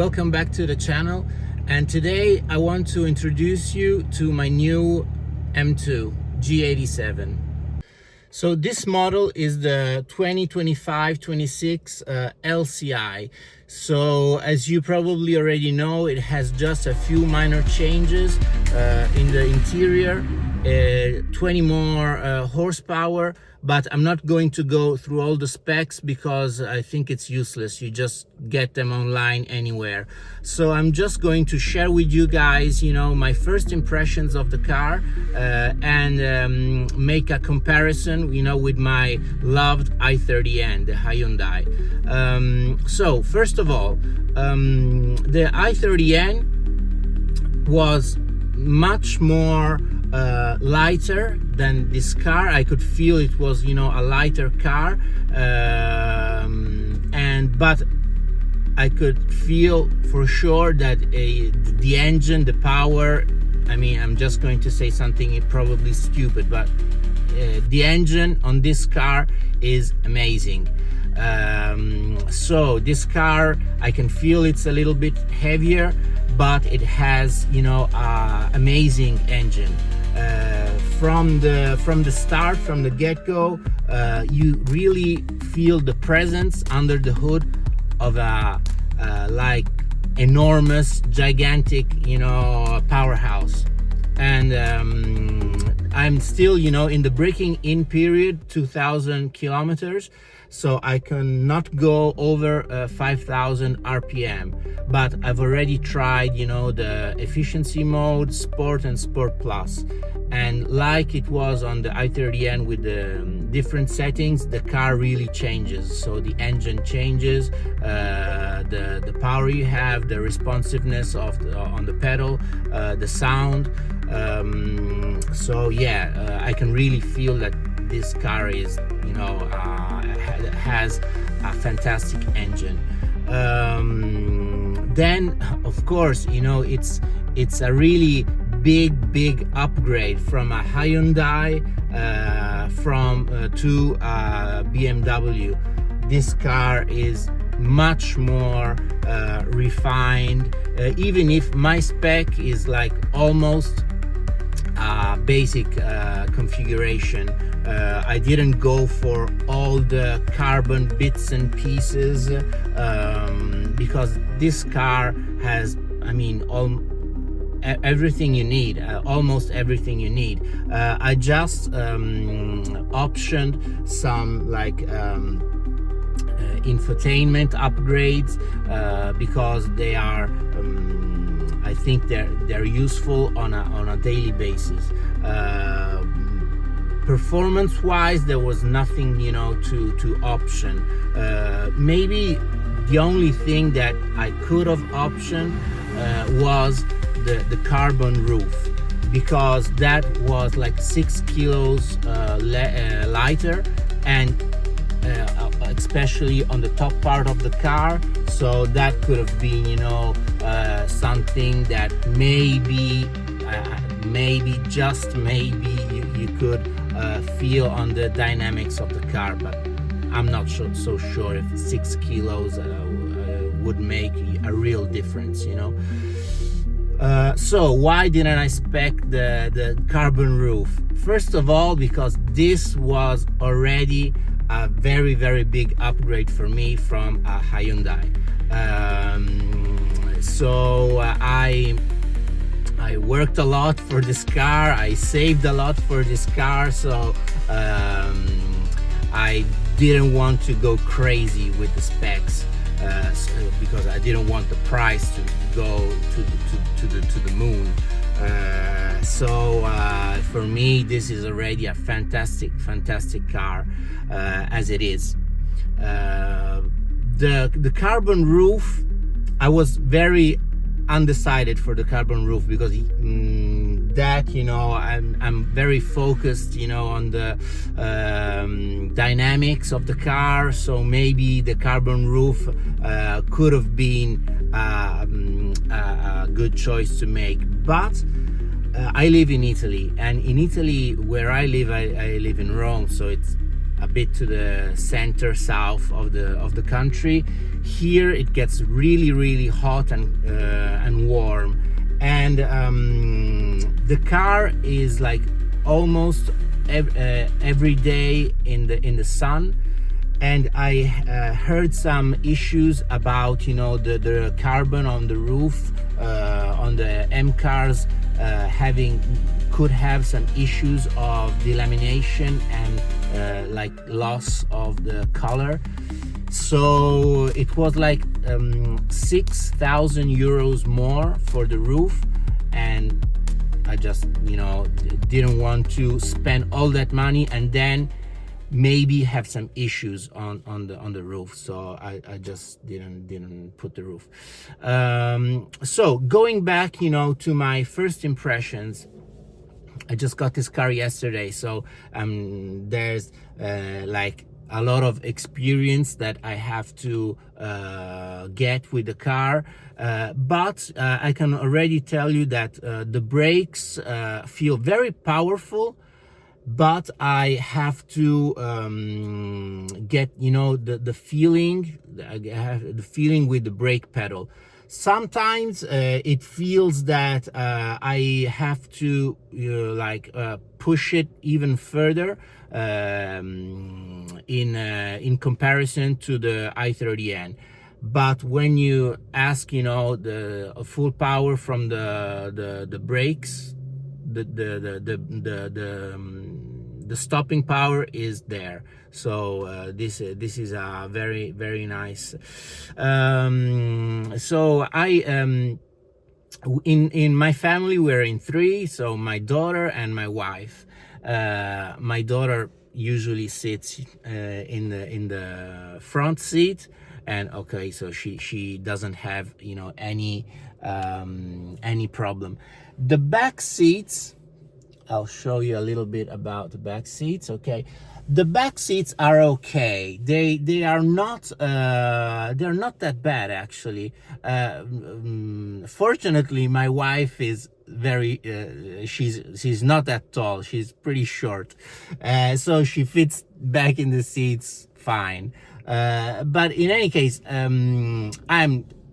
welcome back to the channel, and today I want to introduce you to my new M2 G87. So this model is the 2025-26 LCI. So as you probably already know, it has just a few minor changes in the interior, 20 more horsepower, but I'm not going to go through all the specs because I think it's useless. You just get them online anywhere. So I'm just going to share with you guys, my first impressions of the car and make a comparison, with my loved i30N, the Hyundai. So first of all, the i30N was much more lighter than this car. I could feel it was, a lighter car, but I could feel for sure that the engine, the power, I'm just going to say something probably stupid, but the engine on this car is amazing. So this car, I can feel it's a little bit heavier, but it has, amazing engine. From the start, from the get-go, you really feel the presence under the hood of a like enormous, gigantic, powerhouse. And I'm still, in the breaking in period, 2,000 kilometers. So I cannot go over 5,000 RPM, but I've already tried, the efficiency mode, Sport and Sport Plus. And like it was on the i30N with the different settings, the car really changes. So the engine changes, the power you have, the responsiveness on the pedal, the sound. So yeah, I can really feel that this car is, has a fantastic engine. Then of course, it's a really big upgrade from a Hyundai to BMW. This car is much more refined, even if my spec is like almost basic configuration. I didn't go for all the carbon bits and pieces because this car has, everything you need, almost everything you need. I just optioned some infotainment upgrades because they are I think they're useful on a daily basis. Performance wise, there was nothing to option. Maybe the only thing that I could have optioned was the carbon roof, because that was like 6 kilos lighter, and especially on the top part of the car. So that could have been something that maybe just maybe you could feel on the dynamics of the car, but I'm not so sure if 6 kilos would make a real difference. So why didn't I spec the carbon roof? First of all, because this was already a very big upgrade for me from a Hyundai. So I worked a lot for this car, I saved a lot for this car, so I didn't want to go crazy with the specs, because I didn't want the price to go to the moon. So for me, this is already a fantastic car as it is. The carbon roof, I was very undecided for the carbon roof because I'm very focused on the dynamics of the car. So maybe the carbon roof could have been a good choice to make, but I live in Italy, and in Italy where I live in Rome, so it's a bit to the center south of the country. Here it gets really hot and warm, and the car is like almost every day in the sun. And I heard some issues about, you know, the carbon on the roof on the M cars could have some issues of delamination and like loss of the color. So it was like 6,000 euros more for the roof, and I just, you know, didn't want to spend all that money and then maybe have some issues on the roof. So I just didn't put the roof. So going back, you know, to my first impressions, I just got this car yesterday, so there's like a lot of experience that I have to get with the car, but I can already tell you that the brakes feel very powerful, but I have to get, you know, the feeling. I have the feeling with the brake pedal. Sometimes it feels that I have to like push it even further in comparison to the i30N. But when you ask, you know, the full power from the brakes, the stopping power is there. So this is a very nice. So I in my family we're in three. So my daughter and my wife. My daughter usually sits in the front seat, and okay, so she doesn't have, you know, any problem. The back seats, I'll show you a little bit about the back seats. Okay, the back seats are okay. They are not they're not that bad actually. Fortunately, my wife is very she's not that tall. She's pretty short, so she fits back in the seats fine. But in any case, I'm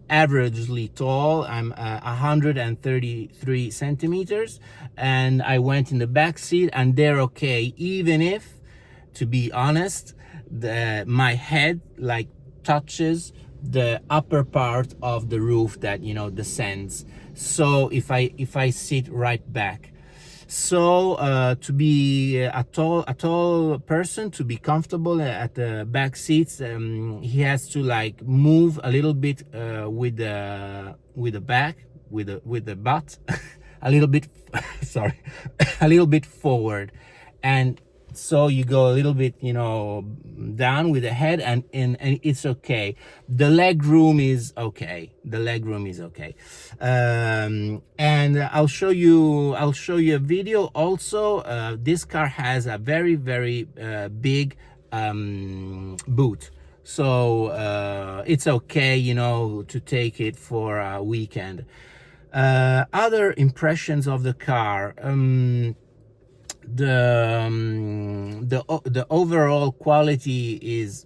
averagely tall. I'm 133 centimeters, and I went in the back seat, and they're okay, even if, to be honest, my head like touches the upper part of the roof that, you know, descends. So if I sit right back, so to be a tall person, to be comfortable at the back seats, he has to like move a little bit with the back, with the butt a little bit sorry a little bit forward, and so you go a little bit, you know, down with the head, and it's okay. The leg room is okay. And I'll show you a video also. This car has a very big boot, so it's okay, you know, to take it for a weekend. Other impressions of the car. The overall quality is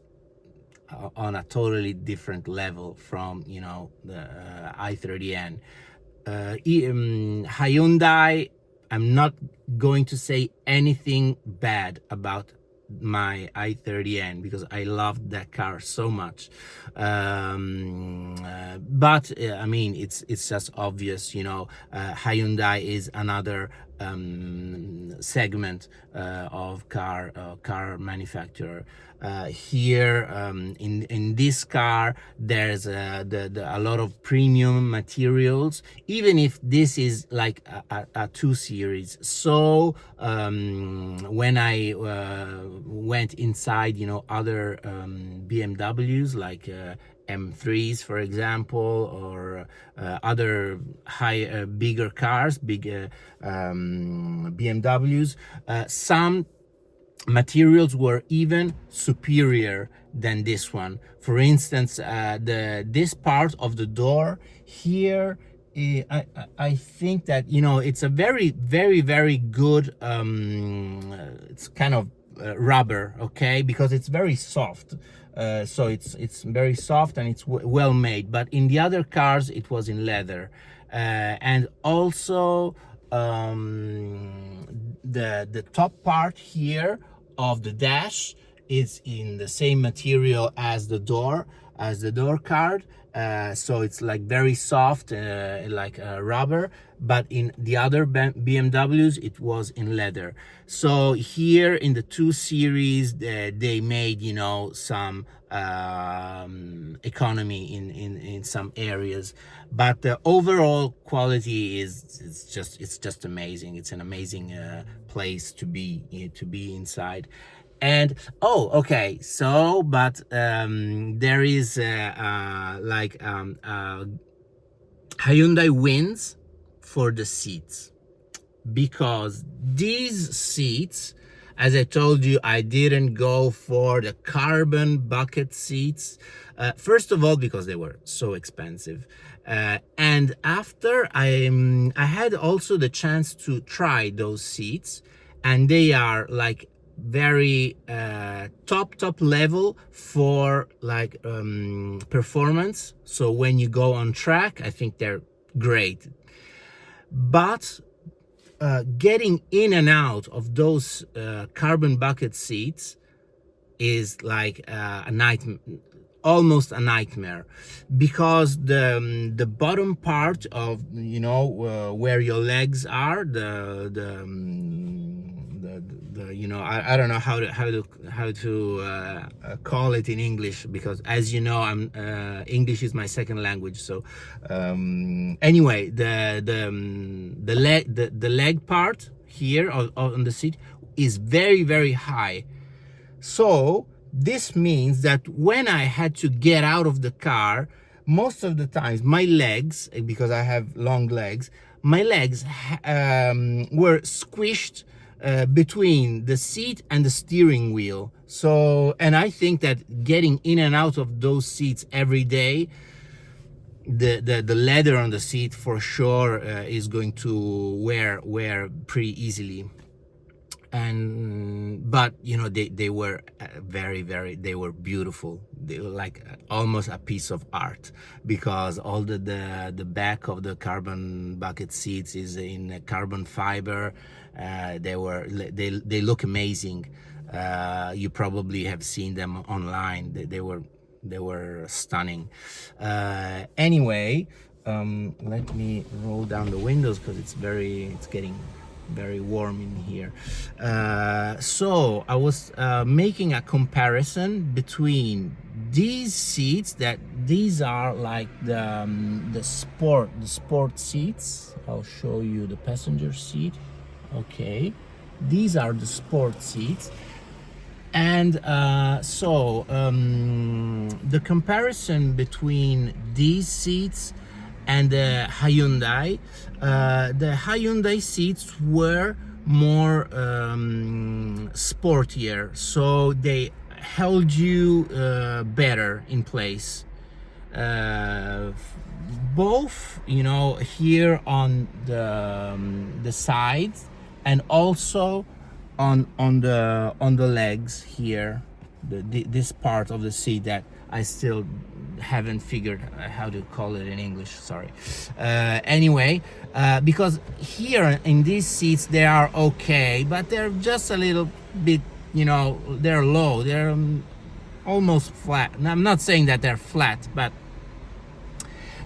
on a totally different level from, you know, the i30N. Hyundai, I'm not going to say anything bad about my i30N because I loved that car so much, but I mean, it's just obvious, you know, Hyundai is another segment of car manufacturer. Here in this car there's a lot of premium materials, even if this is like a 2 series. So when I went inside, you know, other BMWs like M3s, for example, or other bigger cars, BMWs, some materials were even superior than this one. For instance, this part of the door here, I think that, you know, it's a very good, it's kind of rubber, okay, because it's very soft. So it's very soft and it's well made. But in the other cars, it was in leather, and also the top part here of the dash is in the same material as the door card. So it's like very soft, like rubber, but in the other BMWs it was in leather. So here in the 2 Series they made, you know, some economy in some areas, but the overall quality is it's just amazing. It's an amazing place to be inside. And oh, okay, so but there is Hyundai wins for the seats, because these seats, as I told you, I didn't go for the carbon bucket seats. First of all, because they were so expensive, and after I had also the chance to try those seats, and they are like very top level for like performance. So when you go on track, I think they're great. But getting in and out of those carbon bucket seats is like a nightmare, almost a nightmare, because the bottom part of, you know, where your legs are, the you know, I don't know how to call it in English, because as you know, I'm English is my second language. So anyway, the leg part here on the seat is very high. So this means that when I had to get out of the car, most of the times my legs, because I have long legs, my legs were squished between the seat and the steering wheel. So, and I think that getting in and out of those seats every day, the leather on the seat for sure is going to wear pretty easily. And but you know, they were they were beautiful. They were like almost a piece of art, because all the back of the carbon bucket seats is in carbon fiber. They look amazing. You probably have seen them online. They were stunning. Anyway, let me roll down the windows because it's getting very warm in here. So I was making a comparison between these seats, that these are like the sport seats. I'll show you the passenger seat. Okay, these are the sport seats. And the comparison between these seats and the Hyundai seats were more sportier, so they held you better in place. Both, you know, here on the sides, and also on the legs here, this part of the seat that I still haven't figured how to call it in English, sorry. Anyway, because here in these seats they are okay, but they're just a little bit, you know, they're low, they're almost flat. And I'm not saying that they're flat, but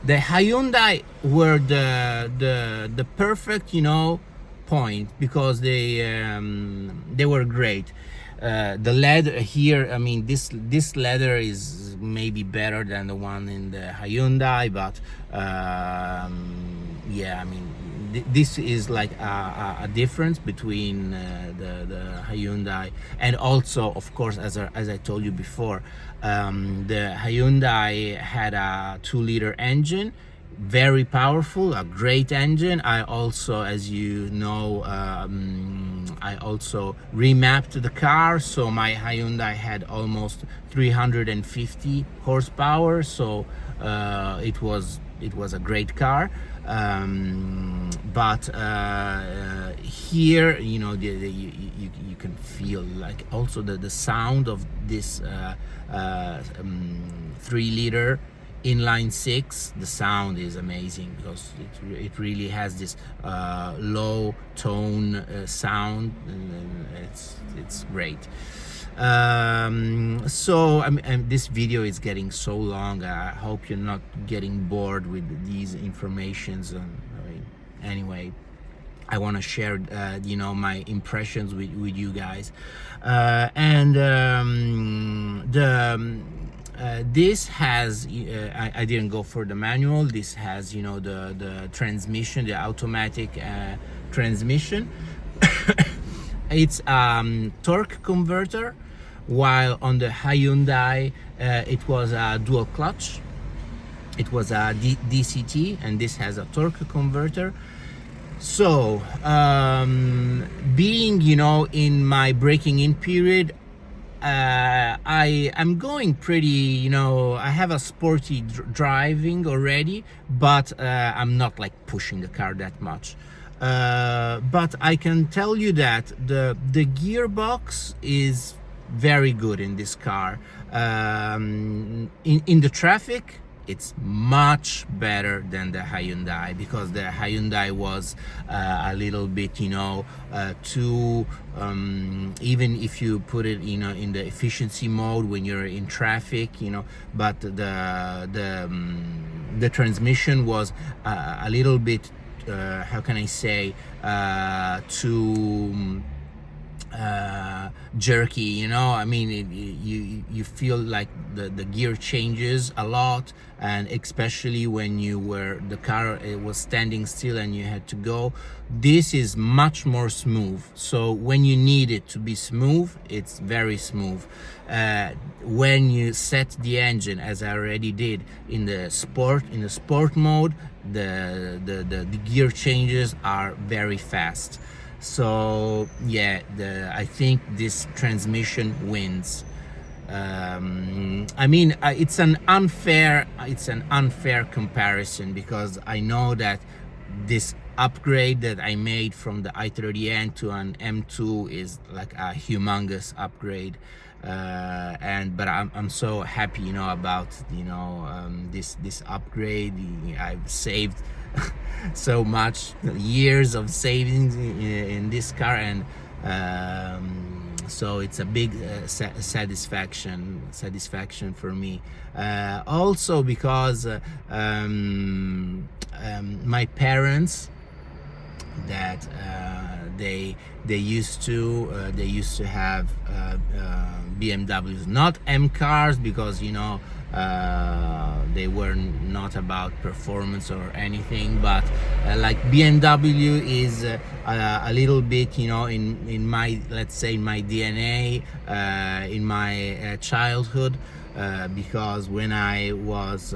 the Hyundai were the perfect, you know, point, because they were great. The leather here, I mean, this leather is maybe better than the one in the Hyundai, but yeah, I mean, this is like a difference between the Hyundai, and also, of course, as I told you before, the Hyundai had a 2-liter engine, very powerful, a great engine. I also, as you know, I also remapped the car, so my Hyundai had almost 350 horsepower, so it was a great car. But here, you know, you you can feel like also the sound of this 3-liter inline six. The sound is amazing because it really has this low tone sound, and it's great. So this video is getting so long. I hope you're not getting bored with these informations. Anyway, I want to share my impressions with you guys, this has I didn't go for the manual. This has the transmission, the automatic transmission. It's torque converter, while on the Hyundai it was a dual clutch. It was a DCT, and this has a torque converter. So being in my breaking in period, I'm going pretty, I have a sporty driving already, but I'm not like pushing the car that much. But I can tell you that the gearbox is very good in this car. In the traffic, it's much better than the Hyundai, because the Hyundai was a little bit too even if you put it in the efficiency mode when you're in traffic, but the transmission was a little bit how can I say, too jerky, I mean, you feel like the gear changes a lot, and especially when the car was standing still and you had to go. This is much more smooth, so when you need it to be smooth, it's very smooth. When you set the engine, as I already did, in the sport mode, the gear changes are very fast. So yeah, I think this transmission wins. I mean, it's an unfair comparison, because I know that this upgrade that I made from the i30N to an M2 is like a humongous upgrade, but I'm so happy about this upgrade. I've saved so much years of savings in this car, and so it's a big satisfaction for me. Also because my parents, that they used to have BMWs, not M cars, because they were not about performance or anything, but like BMW is a little bit in my, let's say, my DNA, in my childhood, because when I was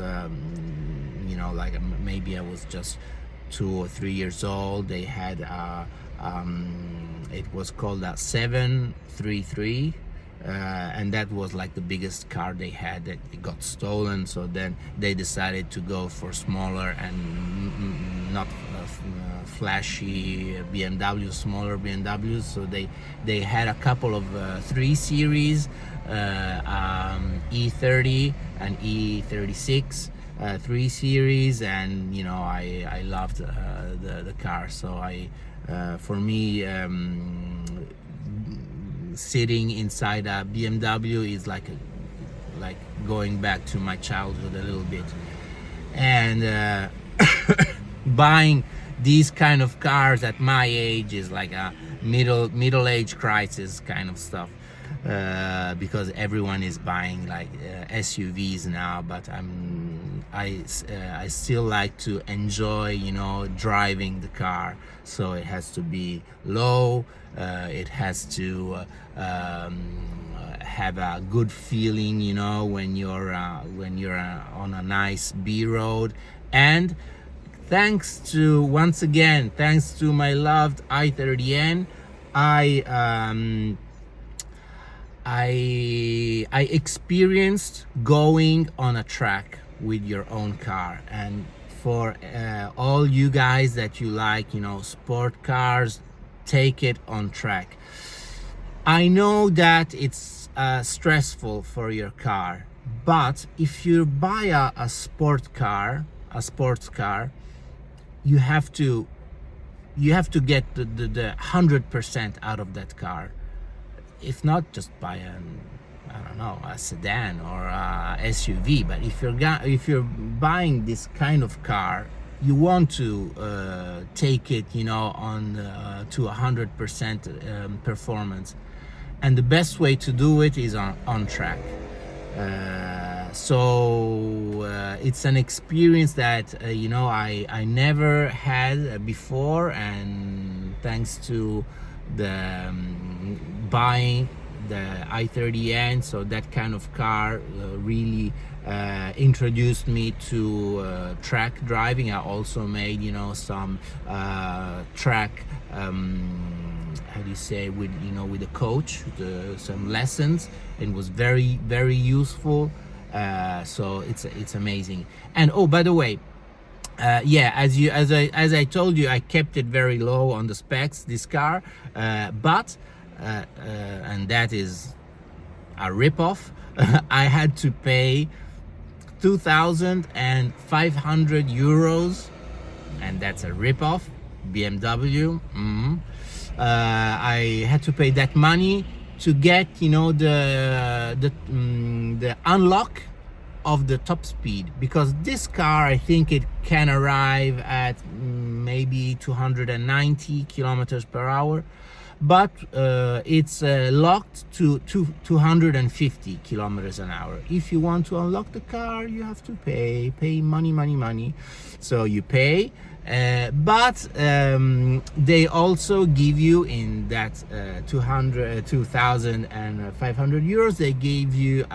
like maybe I was just 2 or 3 years old, they had it was called a 733, and that was like the biggest car they had. That it got stolen, so then they decided to go for smaller and not flashy BMWs, smaller BMWs. So they had a couple of 3 Series, E30 and E36, 3 Series, and I loved the car. So for me, sitting inside a BMW is like going back to my childhood a little bit, and buying these kind of cars at my age is like a middle age crisis kind of stuff, because everyone is buying like SUVs now, but I still like to enjoy driving the car. So it has to be low, it has to have a good feeling when you're on a nice B road. And thanks to my loved i30N, I experienced going on a track with your own car. And for all you guys that you like sport cars, take it on track. I know that it's stressful for your car, but if you buy a sports car, you have to get the 100% out of that car. If not, just buy I don't know, a sedan or a SUV. But if you're buying this kind of car, you want to take it, on to 100% performance, and the best way to do it is on track. So it's an experience that I never had before, and thanks to the buying the i30N, so that kind of car really introduced me to track driving. I also made some track how do you say, with with a coach, some lessons. It was very, very useful. So it's amazing. And oh, by the way, yeah, as I told you, I kept it very low on the specs, this car, but and that is a rip-off. I had to pay 2,500 euros, and that's a rip-off. BMW. I had to pay that money to get the unlock of the top speed, because this car, I think it can arrive at maybe 290 kilometers per hour, but it's locked to 250 kilometers an hour. If you want to unlock the car, you have to pay money. So you pay, but they also give you, in that 2,500 euros, they gave you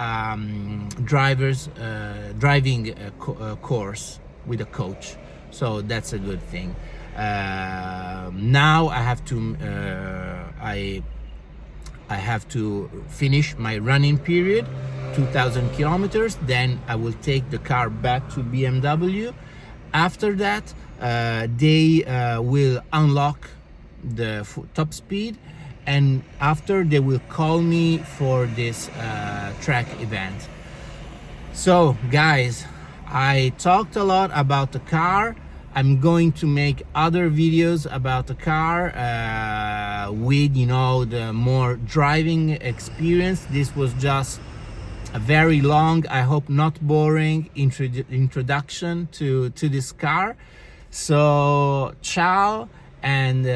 driving course with a coach. So that's a good thing. Now I have to finish my running period, 2,000 kilometers. Then I will take the car back to BMW. After that, they will unlock the top speed, and after they will call me for this track event. So guys, I talked a lot about the car. I'm going to make other videos about the car with the more driving experience. This was just a very long, I hope not boring, introduction to this car. So ciao, and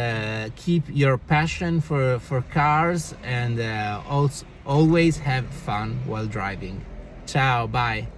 keep your passion for cars, and also always have fun while driving. Ciao, bye.